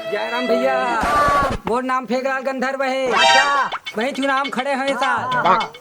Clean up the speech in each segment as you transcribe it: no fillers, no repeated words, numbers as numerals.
जयराम भैया, मोर नाम फेगलाल गंधर्व है। वही चुनाव खड़े हैं साल।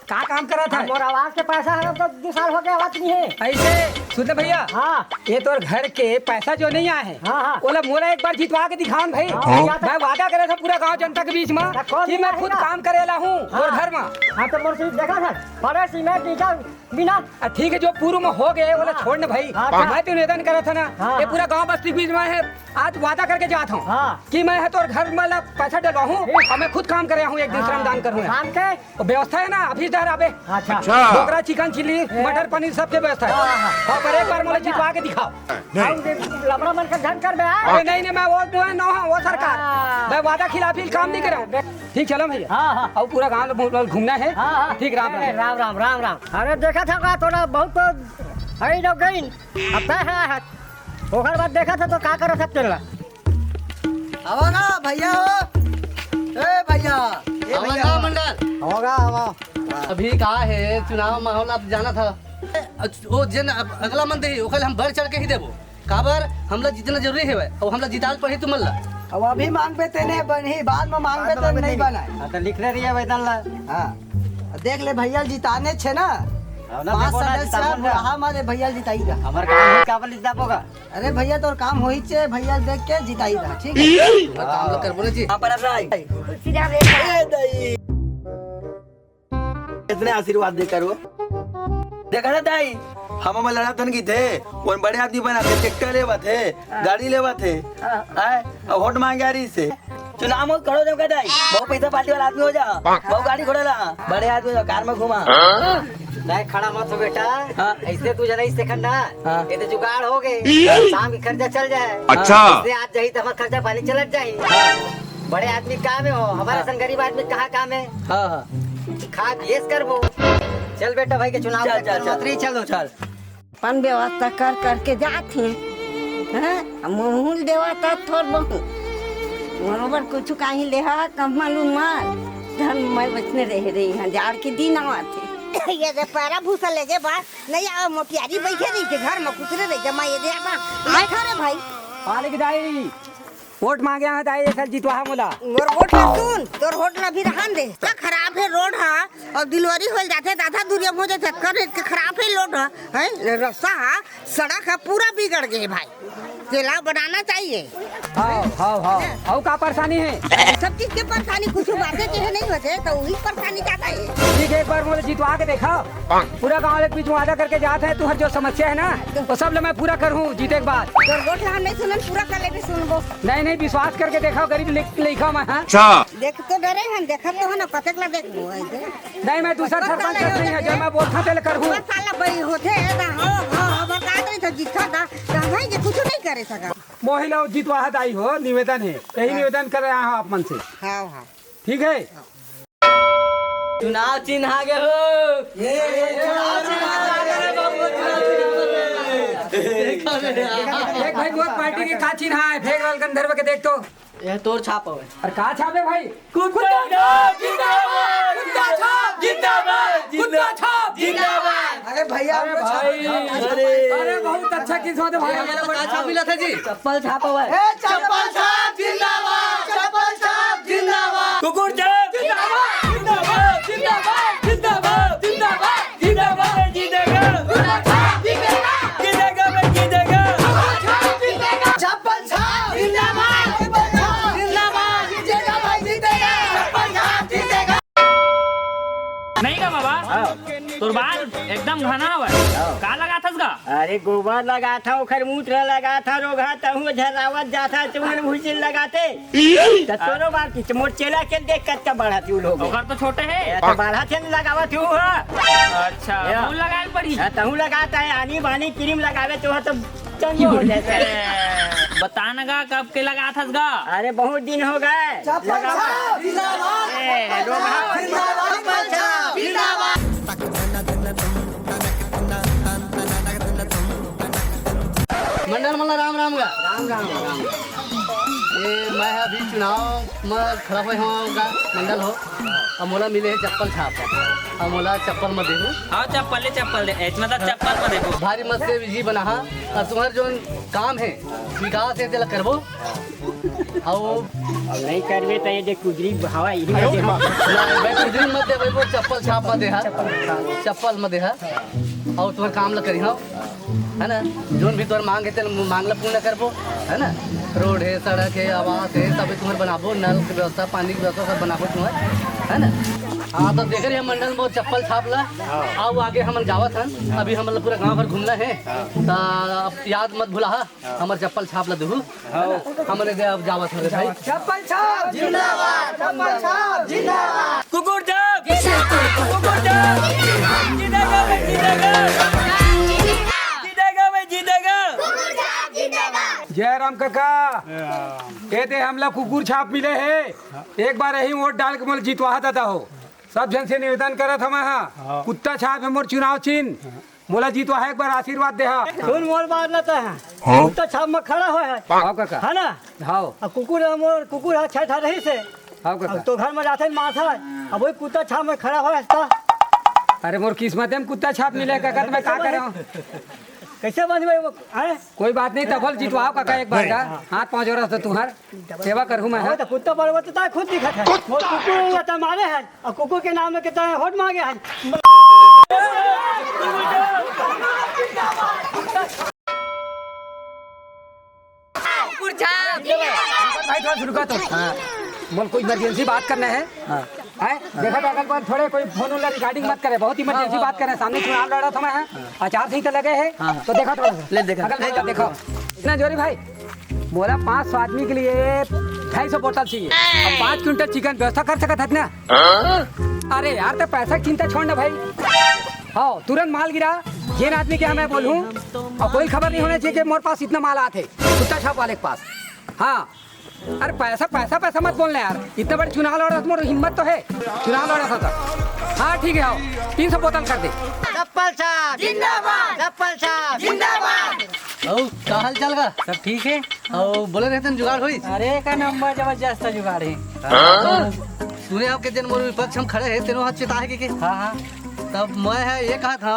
का काम करा था? मोर आवाज के पैसा है तो 2 साल हो गए आवाज नहीं है। ऐसे सुन भैया, हाँ ये तो घर के पैसा जो नहीं आए हैं, हाँ हाँ। बोला मोला एक बार जितवा के दिखाऊं भाई। मैं वादा करे था पूरा गांव जनता के बीच में कि मैं खुद काम करेला हूँ और घर में। हाँ तो मोर सीट देखा था बड़े सीमेंट ईटा बिना। ठीक है, जो पूर्व में हो गए बोला छोड़ न भाई। मैं तो निवेदन करा था ना, हाँ, ये पूरा गांव बस्ती बीच में है। आज वादा करके जाता हूँ हाँ। कि मैं है तो घर में पैसा डलवा हूँ और मैं खुद काम करे हूँ, एक दिन श्रमदान करूँ। काम के तो व्यवस्था है ना ऑफिसदार आवे। अच्छा ढोकरा, चिकन चिल्ली, मटर पनीर सबके व्यवस्था है। हाँ, पर एक बार मुझे जितवा के दिखाओ। लबड़ा मन का झन कर बे। अरे नहीं, मैं वो सरकार, मैं वादा खिलाफी काम नहीं कर रहा हूँ। ठीक, चलो भैया। हाँ हाँ और पूरा गाँव घूमना है। हाँ ठीक, राम राम। राम राम राम राम। अरे देखा था का थोड़ा बहुत तो है न गई। अब है ओकर बाद देखा था तो का कर सकते ला। आवा ना भैया हो। ए भैया, ये भैया मंडल होगा अभी कहा है चुनाव माहौल आप जाना था। वो जन अगला मंथ ही ओखल हम बढ़ चढ़ के ही देबो। काबर हमला जितना जरूरी है और हमला जिताल पर ही तुम मल्ला। अब अभी मांग पे तेने बनी, बाद में मांग पे तो नहीं बना। तो लिख रही है वेतन ला। हाँ देख ले भैया जिताने छे ना। 5 सदस्य हमारे भैया जिताई रहा। हमार काम का पर लिखदा पोगा। अरे भैया तो काम होई छे, भैया देख के जिताई रहा। ठीक है, काम लोग करबो ना जी। हां पर राई इतने आशीर्वाद देकर वो देखा था दाई हम लड़ा थन की थे कौन बड़े आदमी बना थे, ट्रैक्टर लेवा थे, गाड़ी लेवा थे, आए अब वोट मांगे आ रही से चुनाव में खड़ो जब का दाई बहुत पैसा पार्टी वाला आदमी हो जा, बहुत गाड़ी घोड़ा ला बड़े आदमी हो कार में घुमा। नहीं खड़ा मत हो बेटा। ऐसे तू जरा इससे खंडा ये तो जुगाड़ हो गए। शाम की खर्चा चल जाए। अच्छा। इससे आज जाही तो हमारा खर्चा पानी चलत जाही। बड़े आदमी काम में हो, हमारा सन गरीब आदमी कहाँ काम है। खा पिए करबो। चल बेटा भाई के चुनाव चलो चल। अपन व्यवस्था कर करके जाते हैं। मूल देवता थोड़ बहुत बरोबर कुछ कहीं ले कम मालूम मार धर्म में बचने रह रही हैं। जाड़ के दिन आते ये दे पैरा भूसा ले जे बात नहीं आ मोटियारी बैठे रही के घर में कुतरे रही के मैं ये दे बा रे भाई मालिक दाई वोट मांगे हैं दाई, सर जितवा मोला। मोर वोट ला सुन तोर वोट ला भी रहन दे। का खराब है रोड है और डिलीवरी हो जाते आधा दूरिया हो जाते कर के खराब है रोड है रास्ता सड़क है पूरा बिगड़ गए भाई। तेला बनाना चाहिए। हाँ का परेशानी है? सब चीज के परेशानी कुछ बातें के नहीं होते तो वही परेशानी जाता है। ठीक है, एक बार मुझे जितवा के देखा। पूरा गांव एक बीच वादा करके जाते हैं, तुम्हारी जो समस्या है ना वो सब मैं पूरा करूँ जीते के बाद। तोर वोट ला हम नहीं सुनन पूरा कर लेके सुनबो। नहीं विश्वास करके देखा, गरीब लिखा मैं। अच्छा। देख तो डरे हैं देखा तो है ना कतेक ला देखबो। नहीं मैं दूसरा सरपंच नहीं है, जब मैं बोलता तेल करूँ। साला बड़ी होते है हां बता रही तो जीता था तो भाई ये कुछ नहीं करे सका। मोहिला जितवा है दाई हो, निवेदन है, यही निवेदन कर रहा हूँ आप मन से। हाँ ठीक है। चुनाव चिन्ह आगे हो। देख भाई वो पार्टी के का चिन्ह है, फेगलाल गंधर्व के देख तो। यह तोर छाप है। और का छापे भाई? कुत्ता छाप जिंदाबाद, कुत्ता छाप जिंदाबाद, कुत्ता छाप जिंदाबाद। अरे भैया अरे बहुत अच्छा किस्मत है भाई। हमारा का छाप मिला था जी। चप्पल छापा हुआ है। चप्पल छाप जिंदाबाद, चप्पल छाप जिंदाबाद, कुकुर छाप जिंदाबाद, जिंदाबाद, जिंदाबाद, जिंदाबाद, जिंदाबाद, जिंदाबाद, जीतेगा, कुत्ता छाप जीतेगा, जीतेगा भाई जीतेगा, कुत्ता छाप जीतेगा, चप्पल छाप जिंदाबाद, चप्पल छाप जिंदाबाद, जीतेगा भाई जीतेगा, चप्पल छाप जीतेगा। नहीं का बाबा तोर बाल एकदम घना हुआ का लगा था उसका? अरे गोबर लगा था उखर मूत्र लगा था रोगा तहु झरावत जाता चुमन भूसिल लगाते त तोरो बाल की मोर चेला के देख कत का बढ़ा तू लोग ओकर तो छोटे है। तो बढ़ा थे लगावत हूं। अच्छा फूल लगाए पड़ी। तहु लगाता है आनी बानी क्रीम लगावे तो चंगो हो जाता है। बताना का कब के लगा था उसका? अरे बहुत दिन हो गए जिंदाबाद जिंदाबाद। मंडल मल्ला राम राम का राम राम राम। ये मैं अभी चुनाव में खड़ा हुए होगा मंडल हो और मोला मिले है चप्पल छाप और मोला चप्पल में देखो हाँ चप्पल दे मतलब चप्पल में देखो भारी मत से जी बना और तुम्हारे जो काम है विकास है तेला करबो और नहीं करवे तो ये देख कुजरी हवा यही में दे भाई कुछ मत दे भाई वो चप्पल छाप मत दे चप्पल मत दे और तुम्हारे काम ला करी हो है ना जोन भी तुम्हारे मांग है तेल मांग ला पूर्ण करबो है ना रोड है सड़क है आवास है सब तुम्हारे बनाबो नल की व्यवस्था पानी की व्यवस्था सब बनाबो तुम्हारे है ना हाँ तो देख रहे हैं मंडल में चप्पल छाप ला आओ आगे हम जावत हन अभी हम पूरा गांव भर घूमना है तो याद मत भूला हमारे चप्पल छाप ला दू हमने दे अब जावत है भाई चप्पल छाप जिंदाबाद चप्पल छाप जिंदाबाद कुकुर छाप कुकुर छाप जीतेगा भाई जीतेगा जय राम काका ये थे हम लोग कुकुर छाप मिले है एक बार यही वोट डाल के मोल जीतवा देता हो सब जन से निवेदन करत हम यहाँ कुत्ता छाप है मोर चुनाव चिन्ह मोला जीतवा है एक बार आशीर्वाद दे खून मोल मार लेता है कुत्ता छाप में खड़ा हुआ है हाँ काका है ना हाँ और कुकुर है छठ रही से हाँ काका तो घर में जाते माथा अब वही कुत्ता छाप में खड़ा हुआ है अरे मोर किस्मत है कुत्ता छाप मिले काका तो मैं क्या कर रहा हूँ कैसे बंधवे वो है कोई बात नहीं तबल जीतवाओ काका एक बार का हाथ पाँच और तो तुम्हार सेवा करूँ मैं तो कुत्ता बड़वा तो खुद दिखत है वो कुकुर तो मारे है और कुकुर के नाम में कितना वोट मांगे है भाई थोड़ा शुरू कर तो मोल कोई इमरजेंसी बात करना है देखा तो अगल पर थोड़े कोई फोन वाला रिकॉर्डिंग मत करे बहुत इमरजेंसी बात करे सामने चुनाव लड़ा था मैं आचार संहिता लगे है तो देखा थोड़ा ले देखा अगल देखो इतना जोरी भाई मोला 500 आदमी के लिए 250 बोतल चाहिए और 5 क्विंटल चिकन व्यवस्था कर सकत है ना अरे यार तो पैसा की चिंता छोड़ ना भाई हाँ तुरंत माल गिरा जिन आदमी के मैं बोलूँ और कोई खबर नहीं होना चाहिए कि मोरे पास इतना माल आते कुत्ता छाप वाले के पास हाँ अरे पैसा पैसा पैसा मत बोलना यार इतना बड़े चुनाव लड़ा था हिम्मत तो है चुनाव लड़ा था हाँ ठीक है आओ 300 बोतल कर दे चप्पल छाप जिंदाबाद चप्पल छाप जिंदाबाद का हाल चाल का सब ठीक है और बोले रहते जुगाड़ हुई अरे का नंबर जबरदस्त जुगाड़ है सुने आपके दिन मोर विपक्ष हम खड़े हैं तेनों हाथ चिता है कि हाँ हाँ तब मैं है ये कहा था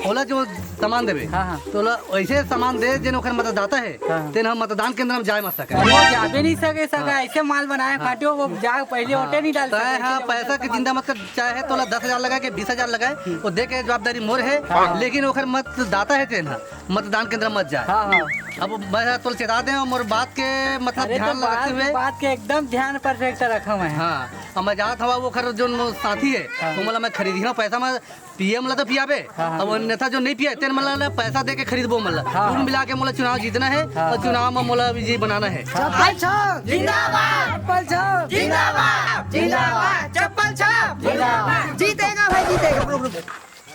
ओला जो सामान देवे हाँ। तो ऐसे सामान दे जिन ओखर मतदाता है तेन हम मतदान केंद्र में जाए मत सके वो जाबे नहीं सके सका ऐसे माल बनाया काटो वो जा पहले वोटे नहीं डाल तय हाँ पैसा की चिंता मत कर चाहे तो 10,000 लगाए के 20,000 लगाए वो दे के जवाबदारी मोर है लेकिन ओखर मतदाता है तेन मतदान केंद्र मत जाए हाँ हाँ अब मैं तो चेता दे मोर बात के मतलब ध्यान रखते हुए बात के एकदम ध्यान परफेक्ट रखा मैं हाँ अब मैं जात हवा वो खर जो साथी है वो मतलब मैं खरीदी हूँ पैसा मैं पिए मतलब तो पियाबे अब अन्यथा जो नहीं पिया तेन मतलब पैसा दे के खरीदबो मतलब कुल मिला के मोला चुनाव जीतना है और चुनाव में मोला विजयी बनाना है चप्पल छाप जिंदाबाद चप्पल छाप जिंदाबाद जिंदाबाद चप्पल छाप जिंदाबाद जीतेगा भाई जीतेगा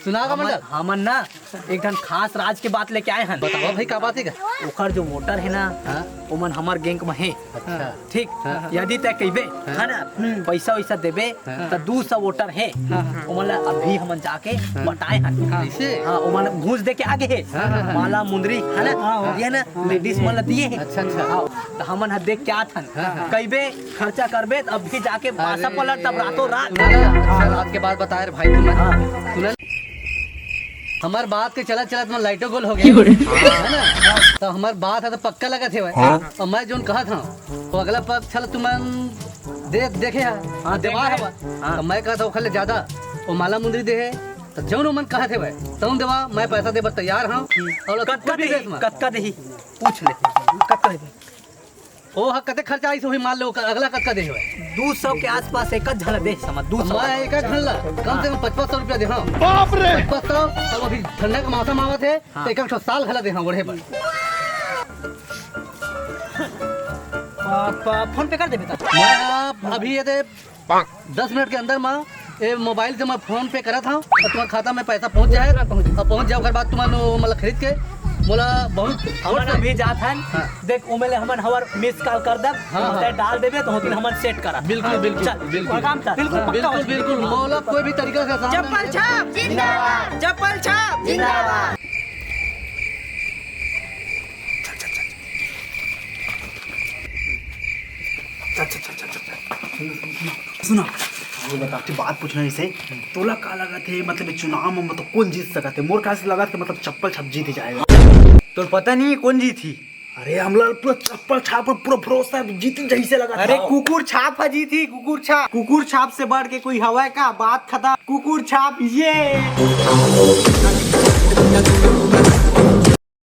चुनाव का मंडल हमन ना एक धन खास राज के बात लेके आए हैं बताओ भाई क्या बात है ओखर जो वोटर है ना ओमन हमार गैंग में है ठीक यदि तय कहबे है ना पैसा वैसा देबे तो 200 वोटर है ओमन ला अभी हमन जाके बताए हैं ऐसे हाँ ओमन घूस दे के आगे है माला मुंदरी है ना ये ना लेडीज मन ला दिए है अच्छा अच्छा तो हमन ह देख क्या थन कहबे खर्चा करबे तो अभी जाके पासा पलट तब रातों रात रात के बाद बताए रे भाई तुमने सुनल हमार बात के चलत चलत में लाइटो गोल हो गया है ना तो हमार बात है तो पक्का लगा थे भाई और मैं जोन कहा था वो अगला पक्ष चल तुमन देखे है हाँ देवा है तो मैं कहा था वो खले ज्यादा वो माला मुंदरी दे है तो जो मन कहा थे भाई तुम देवा मैं पैसा दे तैयार हूँ और कत्का दही पूछ ले कत्का दही ओ हाँ कते खर्चा आई हुई मान लो अगला कत्का दे भाई 200 के आसपास एक झल दे समझ 200 मैं एक घंटा कम से कम 5500 रुपया दे हाँ बाप रे 5500 अब अभी ठंडा का मौसम आवत है तो एक साल घला दे हाँ बढ़े पर फोन पे कर दे बेटा मैं अभी ये 10 मिनट के अंदर मैं ये मोबाइल से मैं फोन पे करा था और तुम्हारे खाता में पैसा पहुंच जाए और पहुंच जाओ के बाद तुम्हारे मतलब खरीद के बोला बहुत हमन अभी जात हन देख ओमेले हमन हवर मिस कॉल कर दब ते डाल देबे तो होतिन हमन सेट करा बिल्कुल बिल्कुल बिल्कुल काम था बिल्कुल बिल्कुल बिल्कुल मौला कोई भी तरीका से आसान चप्पल छाप जिंदाबाद चप्पल छाप जिंदाबाद सुना वो बता बात पूछना इसे तोला का लगा थे मतलब चुनाव में मतलब कौन जीत सका थे मोर ख्याल से लगा थे मतलब चप्पल छाप जीत जाएगा तो पता नहीं है कौन जीती अरे हमला पूरा चप्पल छाप पर पूरा भरोसा जीत जैसे लगा अरे कुकुर छाप जीती कुकुर छाप से बढ़ के कोई हवा का बात खत्म कुकुर छाप ये